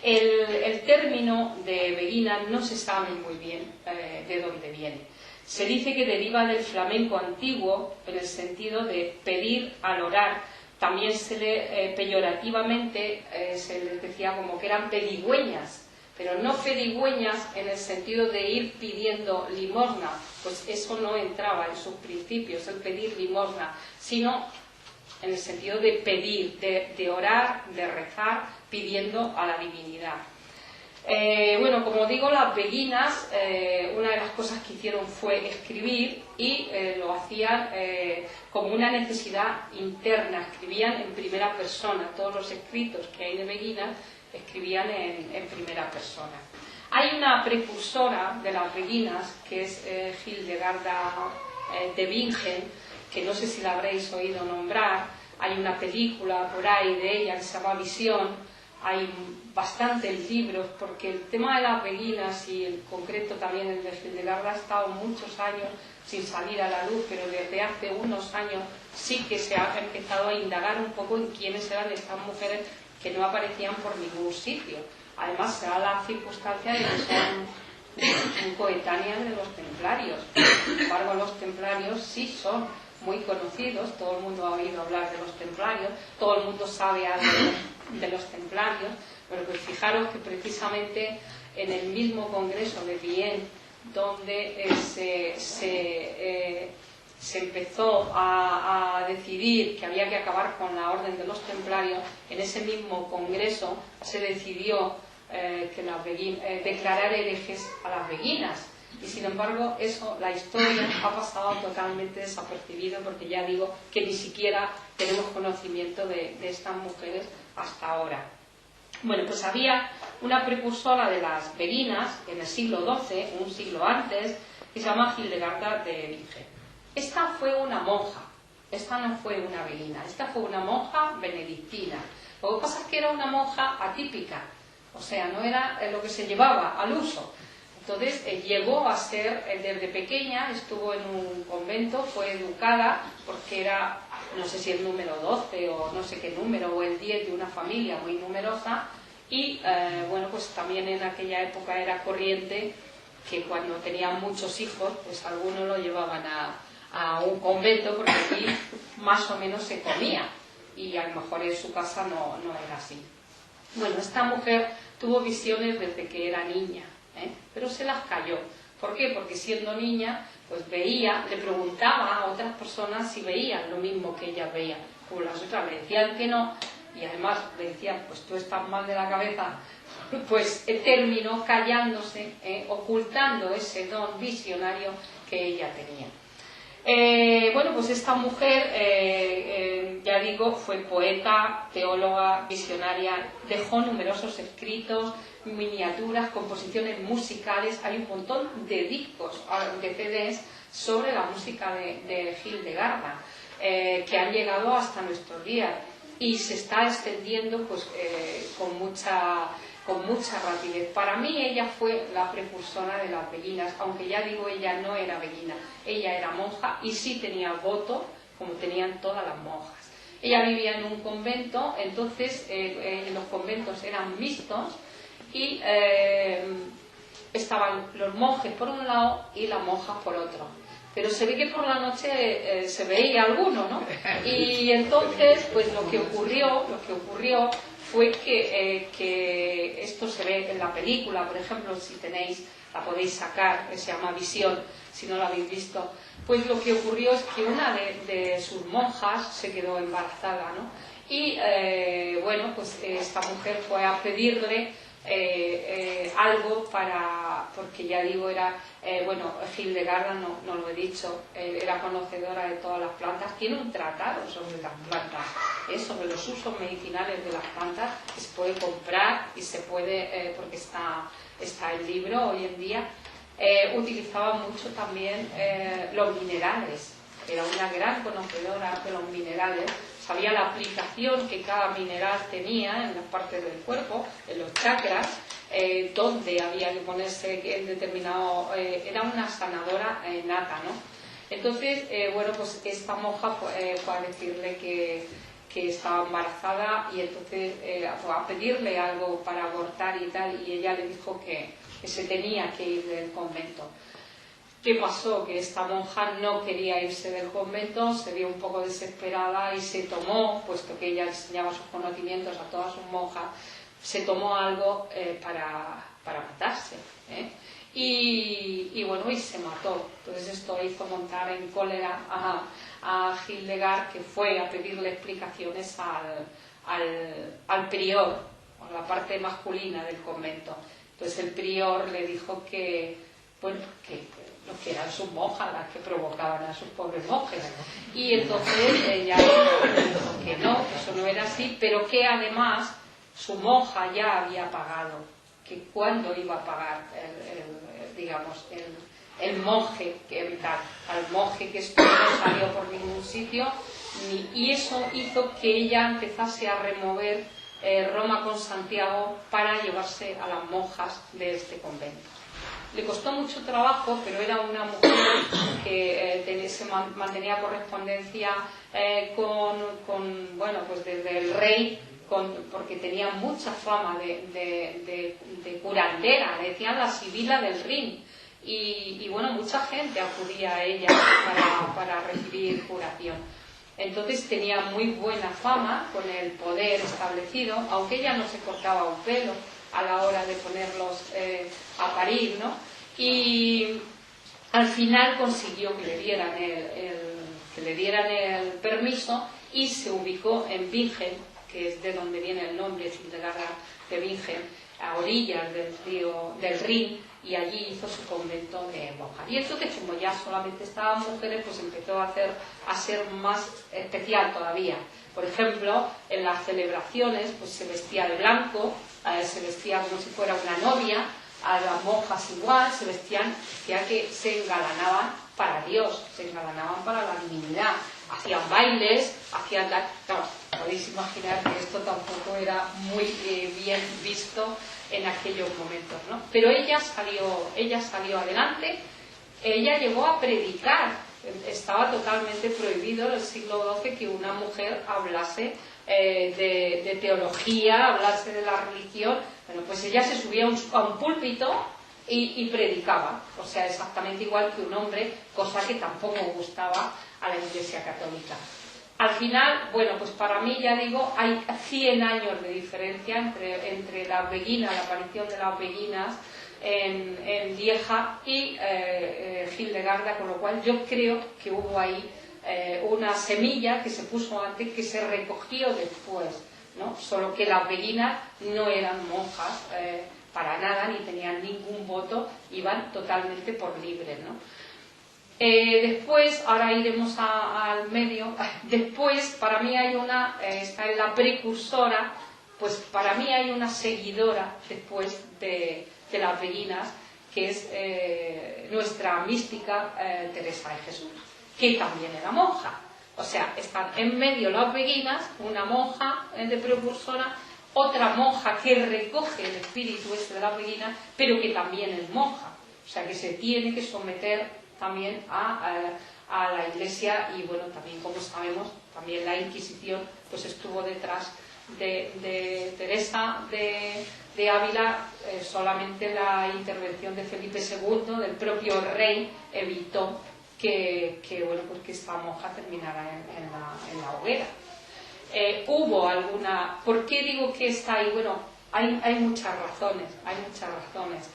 El término de beguina no se sabe muy bien de dónde viene. Se dice que deriva del flamenco antiguo, en el sentido de pedir al orar. También peyorativamente se les decía como que eran pedigüeñas, pero no pedigüeñas en el sentido de ir pidiendo limosna, pues eso no entraba en sus principios, el pedir limosna, sino en el sentido de pedir, de orar, de rezar, pidiendo a la divinidad. Bueno, como digo, las beguinas, una de las cosas que hicieron fue escribir y lo hacían como una necesidad interna, escribían en primera persona. Todos los escritos que hay de beguinas escribían en primera persona. Hay una precursora de las beguinas que es Hildegarda de Bingen, que no sé si la habréis oído nombrar. Hay una película por ahí de ella que se llama Visión. Hay bastantes libros, porque el tema de las beguinas y en concreto también el de Hildegarda ha estado muchos años sin salir a la luz, pero desde hace unos años sí que se ha empezado a indagar un poco en quiénes eran estas mujeres que no aparecían por ningún sitio. Además se da la circunstancia de que son coetáneas de los templarios. Sin embargo, los templarios sí son muy conocidos, todo el mundo ha oído hablar de los templarios, todo el mundo sabe algo de los templarios, pero pues fijaros que precisamente en el mismo congreso de Vienne, donde se empezó a decidir que había que acabar con la orden de los templarios, en ese mismo congreso se decidió declarar herejes a las beguinas. Y sin embargo, eso, la historia ha pasado totalmente desapercibido, porque ya digo que ni siquiera tenemos conocimiento de estas mujeres hasta ahora. Bueno, pues había una precursora de las beguinas en el siglo XII, un siglo antes, que se llama Hildegarda de Bingen. Esta fue una monja, esta no fue una beguina, esta fue una monja benedictina. Lo que pasa es que era una monja atípica, o sea, no era lo que se llevaba al uso. Entonces llegó a ser, desde pequeña, estuvo en un convento, fue educada, porque era, no sé si el número 12 o no sé qué número, o el 10 de una familia muy numerosa, y bueno, pues también en aquella época era corriente que cuando tenían muchos hijos, pues algunos lo llevaban a un convento, porque aquí más o menos se comía, y a lo mejor en su casa no era así. Bueno, esta mujer tuvo visiones desde que era niña, pero se las cayó. ¿Por qué? Porque siendo niña, pues veía, le preguntaba a otras personas si veían lo mismo que ella veía. Como las otras le decían que no, y además le decían, pues tú estás mal de la cabeza, pues terminó callándose, ocultando ese don visionario que ella tenía. Bueno, pues esta mujer, ya digo, fue poeta, teóloga, visionaria, dejó numerosos escritos, miniaturas, composiciones musicales. Hay un montón de discos, de CDs sobre la música de Hildegarda, que han llegado hasta nuestros días y se está extendiendo pues, con mucha rapidez. Para mí ella fue la precursora de las beguinas, aunque ya digo, ella no era beguina, ella era monja y sí tenía voto, como tenían todas las monjas. Ella vivía en un convento, entonces los conventos eran mixtos y estaban los monjes por un lado y las monjas por otro. Pero se ve que por la noche se veía alguno, ¿no? Y entonces, pues lo que ocurrió fue que esto se ve en la película, por ejemplo, si tenéis, la podéis sacar, que se llama Visión, si no la habéis visto. Pues lo que ocurrió es que una de sus monjas se quedó embarazada, ¿no? Y bueno, pues esta mujer fue a pedirle algo porque ya digo, era, bueno, Hildegarda, no lo he dicho, era conocedora de todas las plantas, tiene un tratado sobre las plantas, sobre los usos medicinales de las plantas, que se puede comprar y se puede, porque está el libro hoy en día. Utilizaba mucho también los minerales, era una gran conocedora de los minerales, sabía la aplicación que cada mineral tenía en las partes del cuerpo, en los chakras, donde había que ponerse en determinado... era una sanadora nata, ¿no? Entonces, bueno, pues esta monja fue a decirle que estaba embarazada y entonces fue a pedirle algo para abortar y tal, y ella le dijo que se tenía que ir del convento. ¿Qué pasó? Que esta monja no quería irse del convento, se vio un poco desesperada y se tomó, puesto que ella enseñaba sus conocimientos a todas sus monjas, se tomó algo para matarse, ¿eh? Y bueno, y se mató. Entonces esto hizo montar en cólera a Hildegard, que fue a pedirle explicaciones al prior, a la parte masculina del convento. Entonces el prior le dijo que, bueno, que eran sus monjas las que provocaban a sus pobres monjes. Y entonces ella dijo que no, que eso no era así, pero que además su monja ya había pagado, que cuándo iba a pagar el monje al monje que esto no salió por ningún sitio, y eso hizo que ella empezase a remover Roma con Santiago para llevarse a las monjas de este convento. Le costó mucho trabajo, pero era una mujer que se mantenía correspondencia bueno, pues desde el rey, porque tenía mucha fama de curandera, le decían la Sibila del Rin, y bueno, mucha gente acudía a ella para recibir curación. Entonces tenía muy buena fama con el poder establecido, aunque ella no se cortaba un pelo a la hora de ponerlos a parir, ¿no? Y al final consiguió que le dieran el permiso y se ubicó en Bingen, que es de donde viene el nombre Hildegarda de Bingen, a orillas del Rin, y allí hizo su convento de monjas. Y entonces, como ya solamente estaban mujeres, pues empezó a ser más especial todavía. Por ejemplo, en las celebraciones pues se vestía de blanco, se vestía como si fuera una novia, a las monjas igual, que se engalanaban para Dios, se engalanaban para la divinidad, hacían bailes, claro, podéis imaginar que esto tampoco era muy bien visto en aquellos momentos, ¿no? Pero ella salió adelante, ella llegó a predicar. Estaba totalmente prohibido en el siglo XII que una mujer hablase de teología, hablase de la religión. Bueno, pues ella se subía a un púlpito y predicaba, o sea, exactamente igual que un hombre, cosa que tampoco gustaba a la Iglesia Católica. Al final, bueno, pues para mí, ya digo, hay 100 años de diferencia entre las beguinas, la aparición de las beguinas en Lieja y Hildegarda, con lo cual yo creo que hubo ahí una semilla que se puso antes, que se recogió después, ¿no? Solo que las beguinas no eran monjas para nada, ni tenían ningún voto, iban totalmente por libre, ¿no? Después, ahora iremos al medio. Después, para mí hay está en la precursora, pues para mí hay una seguidora después de las beguinas, que es nuestra mística Teresa de Jesús, que también era monja. O sea, están en medio las beguinas, una monja de precursora, otra monja que recoge el espíritu de las beguinas, pero que también es monja. O sea, que se tiene que someter también a la Iglesia. Y bueno, también, como sabemos, también la Inquisición pues estuvo detrás de Teresa de Ávila. Solamente la intervención de Felipe II, del propio rey, evitó que esta monja terminara en la hoguera. Hubo alguna... ¿Por qué digo que está ahí? Bueno, hay muchas razones.